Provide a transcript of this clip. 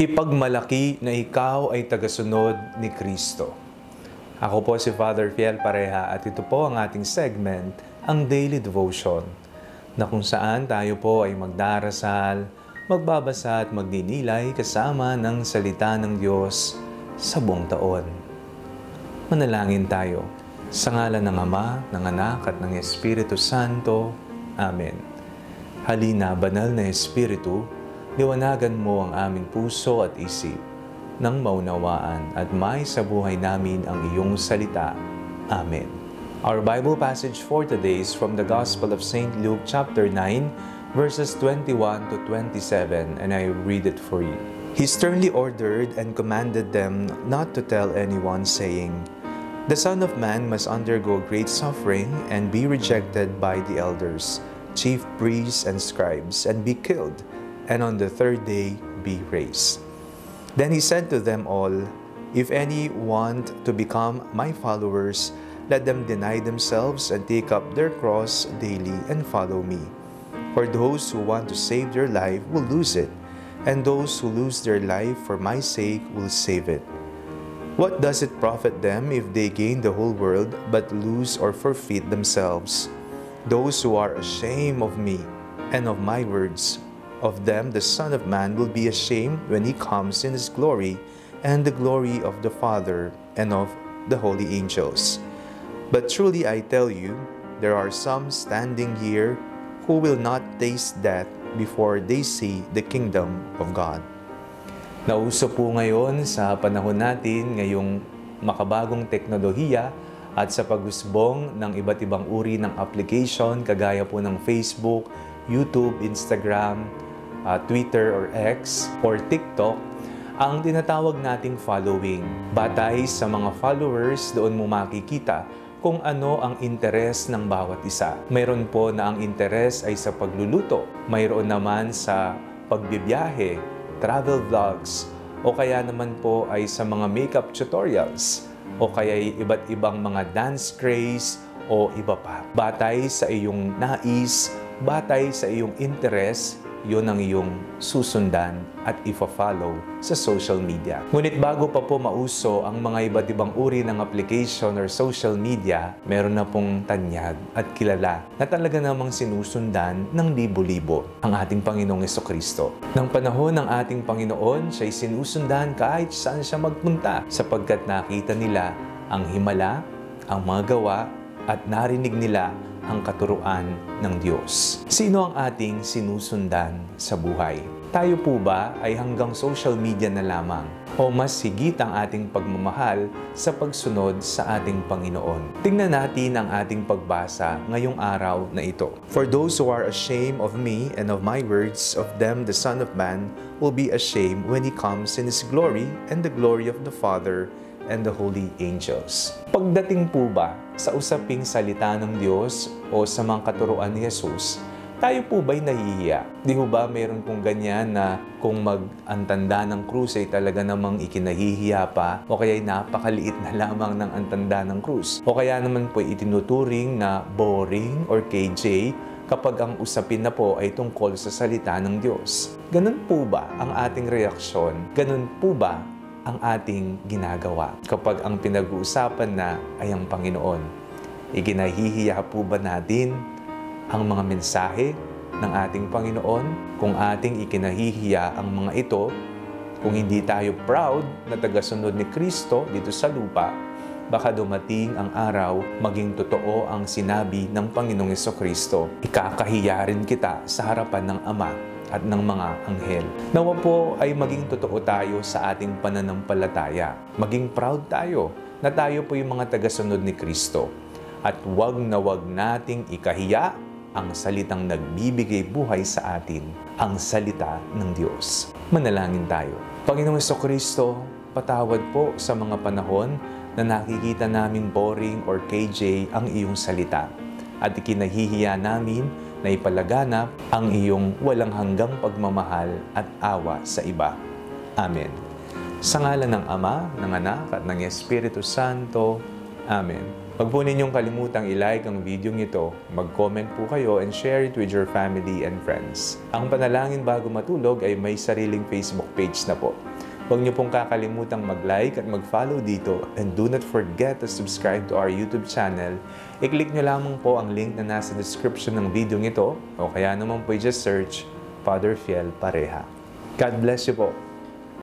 Ipagmalaki na ikaw ay tagasunod ni Kristo. Ako po si Father Fiel Pareha at ito po ang ating segment, ang Daily Devotion, na kung saan tayo po ay magdarasal, magbabasa at magninilay kasama ng salita ng Diyos sa buong taon. Manalangin tayo. Sa ngalan ng Ama, ng Anak at ng Espiritu Santo. Amen. Halina, banal na Espiritu, liwanagan mo ang aming puso at isip nang maunawaan at may sa buhay namin ang iyong salita. Amen. Our Bible passage for today is from the Gospel of St. Luke chapter 9, verses 21 to 27, and I read it for you. He sternly ordered and commanded them not to tell anyone, saying, "The Son of Man must undergo great suffering and be rejected by the elders, chief priests and scribes, and be killed, and on the third day be raised." Then he said to them all, "If any want to become my followers, let them deny themselves and take up their cross daily and follow me. For those who want to save their life will lose it, and those who lose their life for my sake will save it. What does it profit them if they gain the whole world but lose or forfeit themselves? Those who are ashamed of me and of my words, of them the Son of Man will be ashamed when he comes in his glory and the glory of the Father and of the holy angels. But truly I tell you, there are some standing here who will not taste death before they see the kingdom of God." Nauso po ngayon sa panahon natin ngayong makabagong teknolohiya at sa pag-usbong ng iba't ibang uri ng application kagaya po ng Facebook, YouTube, Instagram, Twitter or X or TikTok, ang tinatawag nating following. Batay sa mga followers, doon mo makikita kung ano ang interes ng bawat isa. Mayroon po na ang interes ay sa pagluluto, mayroon naman sa pagbibiyahe, travel vlogs, o kaya naman po ay sa mga makeup tutorials, o kaya iba't ibang mga dance craze, o iba pa. Batay sa iyong nais, batay sa iyong interes, yun ang iyong susundan at ifa-follow sa social media. Ngunit bago pa po mauso ang mga iba't ibang uri ng application or social media, meron na pong tanyag at kilala na talaga namang sinusundan ng libo-libo ang ating Panginoong Jesucristo. Nang panahon ng ating Panginoon, siya'y sinusundan kahit saan siya magpunta sapagkat nakita nila ang himala, ang mga gawa at narinig nila ang katuruan ng Diyos. Sino ang ating sinusundan sa buhay? Tayo po ba ay hanggang social media na lamang o mas higit ang ating pagmamahal sa pagsunod sa ating Panginoon? Tingnan natin ang ating pagbasa ngayong araw na ito. "For those who are ashamed of me and of my words, of them the Son of Man will be ashamed when he comes in his glory and the glory of the Father and the holy angels." Pagdating po ba sa usaping salita ng Diyos o sa mga katuruan ni Jesus, tayo po ba'y nahihiya? Di ho ba meron pong ganyan na kung mag-antanda ng krus ay talaga namang ikinahihiya pa o kaya napakaliit na lamang ng antanda ng krus? O kaya naman po itinuturing na boring or KJ kapag ang usapin na po ay tungkol sa salita ng Diyos? Ganun po ba ang ating reaksyon? Ganun po ba ang ating ginagawa kapag ang pinag-uusapan na ay ang Panginoon? Ikinahihiya po ba natin ang mga mensahe ng ating Panginoon? Kung ating ikinahihiya ang mga ito, kung hindi tayo proud na tagasunod ni Kristo dito sa lupa, baka dumating ang araw maging totoo ang sinabi ng Panginoong Jesucristo. Ikakahiya rin kita sa harapan ng Ama at ng mga anghel. Nawa po ay maging totoo tayo sa ating pananampalataya. Maging proud tayo na tayo po yung mga tagasunod ni Kristo. At wag na wag nating ikahiya ang salitang nagbibigay buhay sa atin, ang salita ng Diyos. Manalangin tayo. Panginoong Jesucristo, patawad po sa mga panahon na nakikita namin boring or KJ ang iyong salita. At ikinahihiya namin na ipalaganap ang iyong walang hanggang pagmamahal at awa sa iba. Amen. Sa ngalan ng Ama, ng Anak at ng Espiritu Santo. Amen. Huwag po ninyong kalimutang i-like ang video ito, mag-comment po kayo and share it with your family and friends. Ang Panalangin Bago Matulog ay may sariling Facebook page na po. Huwag niyo pong kakalimutang mag-like at mag-follow dito, and do not forget to subscribe to our YouTube channel. I-click niyo lamang po ang link na nasa description ng video ito o kaya naman po i-just search Father Fiel Pareha. God bless you po.